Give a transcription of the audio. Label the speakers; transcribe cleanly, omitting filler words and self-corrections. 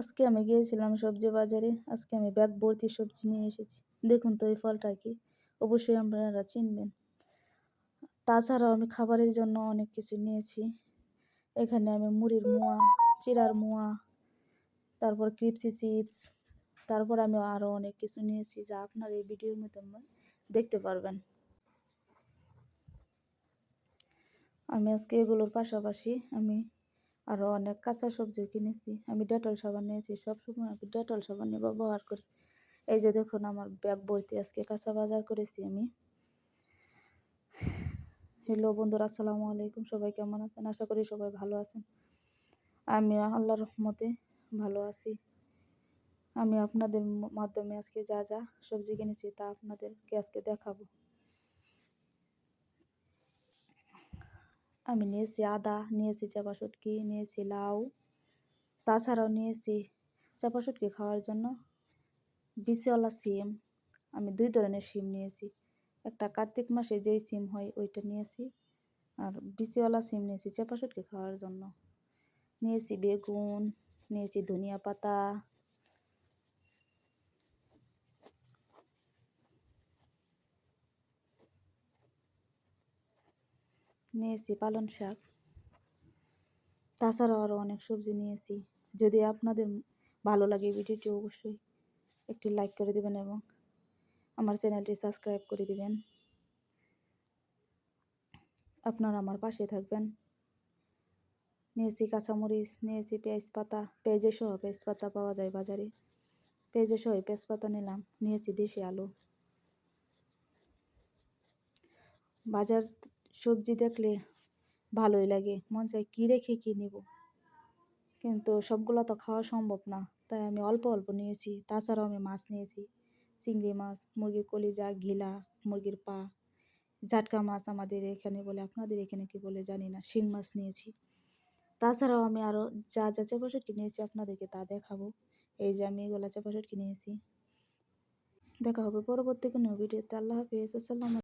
Speaker 1: আজকে আমি গিয়েছিলাম সবজি বাজারে। আজকে আমি ব্যাগ ভর্তি সবজি নিয়ে এসেছি। দেখুন তো এই ফলটা কি? অবশ্যই আপনারা চিনবেন। তাছাড়াও আমি খাবারের জন্য অনেক কিছু নিয়েছি। এখানে আমি মুড়ির মোয়া, চিড়ার মোয়া, তারপর ক্রিপসি চিপস, তারপর আমি আরও অনেক কিছু নিয়েছি যা আপনার এই ভিডিওর মাধ্যমে দেখতে পারবেন। আমি আজকে এগুলোর পাশাপাশি আমি আরও অনেক কাঁচা সবজিও কিনেছি। আমি ডেটল সাবান নিয়েছি। সবসময় আমি ডেটল সাবানই ব্যবহার করি। এই যে দেখুন আমার ব্যাগ ভর্তি আজকে কাঁচা বাজার করেছি আমি। হ্যালো বন্ধুরা, আসসালামু আলাইকুম। সবাই কেমন আছেন? আশা করি সবাই ভালো আছেন। আমি আল্লাহর রহমতে ভালো আছি। আমি আপনাদের মাধ্যমে আজকে যা যা সবজি কিনেছি তা আপনাদেরকে আজকে দেখাবো। আমি নিয়েছি আদা, নিয়েছি চাপা শুটকি, নিয়েছি লাউ, তাছাড়াও নিয়েছি চাপা শুটকি খাওয়ার জন্য বিচিওয়ালা সিম। আমি 2 ধরনের সিম নিয়েছি। একটা কার্তিক মাসে যেই সিম হয় ওইটা নিয়েছি, আর বিচিওয়ালা সিম নিয়েছি চাপা শুটকি খাওয়ার জন্য। নিয়েছি বেগুন, নিয়েছি ধনিয়া পাতা, নিয়েছি পালং শাক, তাছাড়াও আরও অনেক সবজি নিয়েছি। যদি আপনাদের ভালো লাগে ভিডিওটি অবশ্যই একটি লাইক করে দেবেন এবং আমার চ্যানেলটি সাবস্ক্রাইব করে দিবেন। আপনারা আমার পাশে থাকবেন। নিয়েছি কাঁচামরিচ, নিয়েছি পেঁয়াজ পাতা, পেঁয়াজের সহ পেঁয়াজ পাতা পাওয়া যায় বাজারে। পেঁয়াজের সহ পেঁয়াজ পাতা নিলাম। নিয়েছি দেশি আলু। বাজার সবজি দেখলে ভালোই লাগে, মন চায় কী রেখে কী নেব, কিন্তু সবগুলো তো খাওয়া সম্ভব না, তাই আমি অল্প অল্প নিয়েছি। তাছাড়াও আমি মাছ নিয়েছি, চিংড়ি মাছ, মুরগির কলিজা, ঘিলা, মুরগির পা, জাটকা মাছ আমাদের এখানে বলে, আপনাদের এখানে কি বলে জানি না, শিং মাছ নিয়েছি। তাছাড়াও আমি আরও যা যা চাপা শুটকি নিয়েছি আপনাদেরকে তা দেখাবো। এই যে আমি এগুলো চাপা শুটকি নিয়েছি। দেখা হবে পরবর্তী কোনো ভিডিওতে। আল্লাহ হাফিজ। আসসালামু